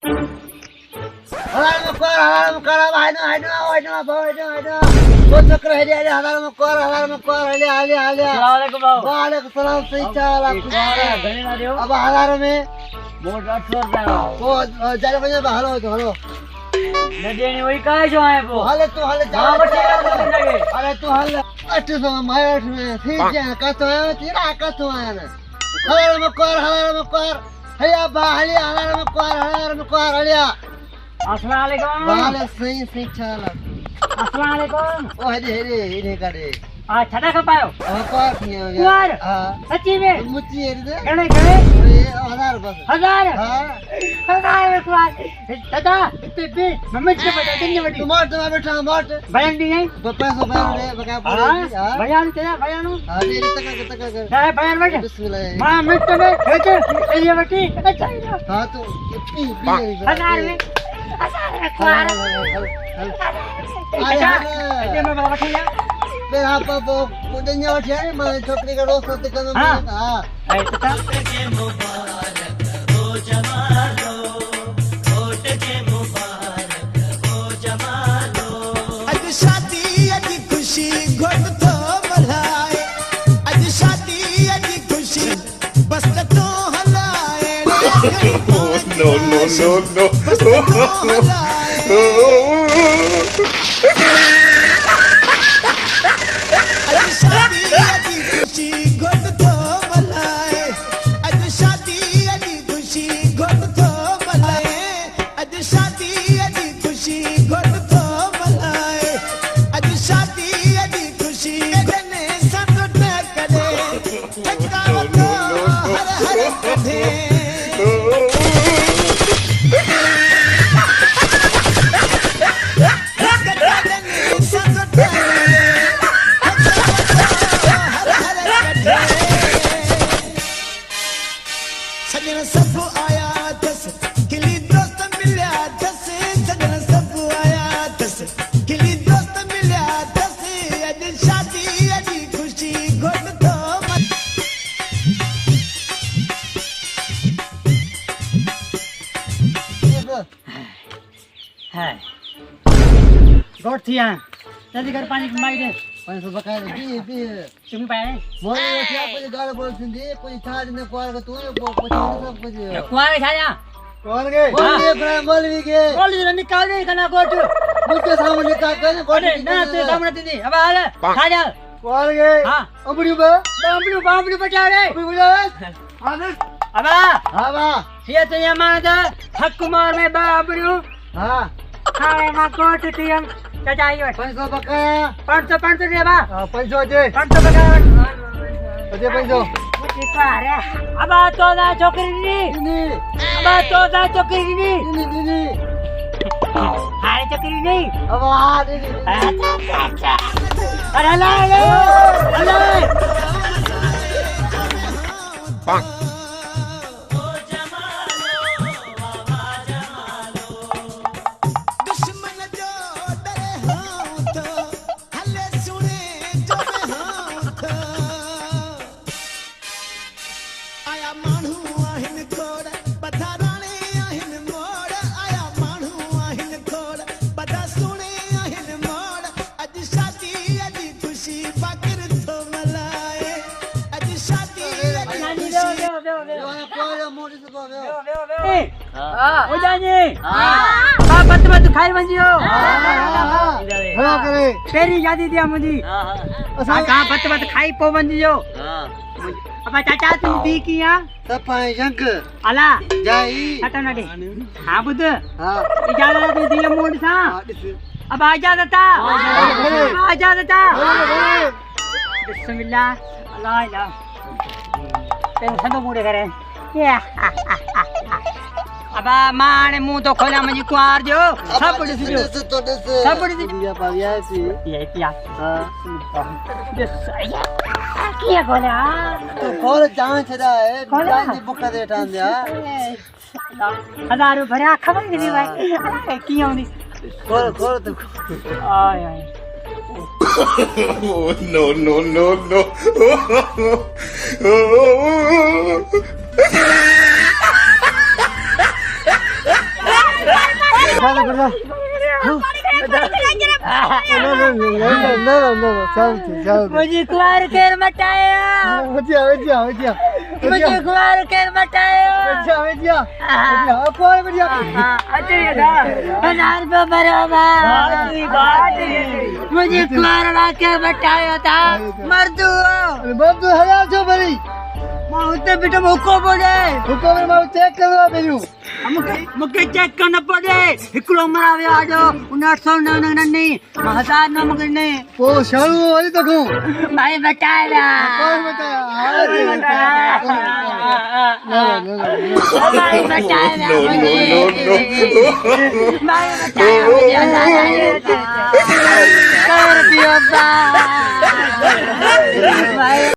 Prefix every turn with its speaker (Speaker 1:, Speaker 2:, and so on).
Speaker 1: वही कहा जो आए वो
Speaker 2: हाले तू हाले जा
Speaker 1: लगे
Speaker 2: अरे तू हाले 800 माय 8 में ठीक है का तो है तेरा का तो है हलाल में कर हैया बा हलाल में कर हलिया
Speaker 1: अस्सलाम वालेकुम
Speaker 2: वाले सही चला
Speaker 1: अस्सलाम वालेकुम
Speaker 2: ओ हेरे करे
Speaker 1: आ छटा कपायो
Speaker 2: कर किया
Speaker 1: कुआर
Speaker 2: हां
Speaker 1: सच्ची में
Speaker 2: मुच्ची हेरे
Speaker 1: गणे
Speaker 2: अरे 1000 बस
Speaker 1: 1000
Speaker 2: हां
Speaker 1: 1000 कुआर दादा इतने भी मम्मी के बता कितने बड़ी
Speaker 2: टमाटर बैठा मट
Speaker 1: बयान दी नहीं
Speaker 2: तो पैसा बयान रे बका पड़े हां
Speaker 1: बयान तेरा बयान
Speaker 2: हां ये तक कर
Speaker 1: है बयान बैठ
Speaker 2: बिस्मिल्लाह
Speaker 1: मां मिट में हेच ये बटी अच्छा
Speaker 2: हां तो इतनी
Speaker 1: 1000 में 1000 कुआर
Speaker 2: आया
Speaker 1: ये मैं बाबा ठिया
Speaker 2: फिर आप पुदन्या उठे मैं छोकरी का रोज होते कदम हां
Speaker 1: है तता
Speaker 3: के मुबारक हो जमालो होठ के मुबारक हो जमालो
Speaker 4: आज शादी आज खुशी घोट तो मलाए आज शादी आज खुशी बस तो हलाए
Speaker 5: no.
Speaker 4: बस तो हलाए आज शादी आज खुशी घोट तो मलाए आज शादी आज खुशी घोट तो मलाए आज शादी आज खुशी घोट तो मलाए आज शादी आज खुशी गने सब न करे ठकावत हर हर कढे सजन सब आया दस किली दोस्त मिलिया दस सजन सब आया दस किली दोस्त मिलिया दस अज शादी अज खुशी घोट तो
Speaker 1: है गोट थिया जल्दी कर पानी माई दे
Speaker 2: पैसा बका बी
Speaker 1: तुम्ही पाए
Speaker 2: मोरे उठा कोई गाल बोलते कोई छाज ने कोर का तू सब कुछ
Speaker 1: कुआर छाया
Speaker 2: कौन गए बोलिए ब्राह्मण बोलवी के
Speaker 1: बोल दे निकाल दे कना गोट
Speaker 2: मुझके सामने का कहने
Speaker 1: अरे ना ते सामने दीदी अब आ ले छाया
Speaker 2: कौन गए
Speaker 1: हां
Speaker 2: अबड़ी बा
Speaker 1: बाबू बचा रे
Speaker 2: अबड़ी बुला आदर
Speaker 1: अब
Speaker 2: हां बा
Speaker 1: ये तो ये मानदा हक कुमार में बाबू
Speaker 2: हां
Speaker 1: खाए मा गोट तियम चचाई
Speaker 2: पैसा बकाया
Speaker 1: 500 दे बा
Speaker 2: पैसा दे
Speaker 1: 500 बकाया
Speaker 2: दे पैसा
Speaker 1: अरे अब तो ना छोकरी नी अब तो ना छोकरी नी अरे छोकरी नहीं
Speaker 2: अब आ दे
Speaker 1: अरे ले
Speaker 4: दुश्मन जो डरे हां तो हले सुने जो मैं हां तो आया मानू आहिन कोड़ बधा राणे आहिन मोड़ आया मानू आहिन कोड़ बधा सुने आहिन मोड़ अज शादी अज खुशी बाकर तो मलाए अज शादी अज खुशी
Speaker 2: कोरे मोड़ी से गयो
Speaker 1: हो जाने हां मत खाई बंजियो
Speaker 2: हां करे
Speaker 1: तेरी यादी दिया मुझे हां कहां मत खाई पो बंजियो अब चाचा तू दी किया
Speaker 2: सफाई जंग
Speaker 1: अला
Speaker 2: जाई
Speaker 1: हटा नडे हां बुध
Speaker 2: हां
Speaker 1: इजाजत तू दिया मोड़ सा अब आजा दता आजा दता बिस्मिल्लाह अल्लाह अल्लाह तेरे सब मोड़े करे अब माने मुंह तो खोला मुझे कुआर जो सब बड़ी सी सब बड़ी सी
Speaker 2: दिया पाविया सी
Speaker 1: ये क्या
Speaker 2: हां
Speaker 1: क्या खोला
Speaker 2: तो खोल जान छदा है
Speaker 1: खोला?
Speaker 2: जान दी बुका दे टान दिया
Speaker 1: 1000 भरा खबर नहीं भाई अरे की होनी
Speaker 2: खोल तो
Speaker 1: आय आय
Speaker 5: no.
Speaker 2: ચાલો બધા
Speaker 1: मुझे कुआर केर मटाया मुझे कुआर केर मटाया हजार रुपये बराबर मुझे कुआर केर मटाया था मर्दू
Speaker 2: ભરી
Speaker 1: उते बेटा मुको पड़े
Speaker 2: હુકમ મારું ચેક કરવા પેલું
Speaker 1: मुके चेक करना पड़े हिकड़ो मरावे आजो 1999 नहीं 1000 न मगने
Speaker 2: ઓ શાળું વાળી તો કહું
Speaker 1: भाई बताया
Speaker 2: કોણ બતાયા
Speaker 1: भाई बताया भाई बताया कर दियो बा भाई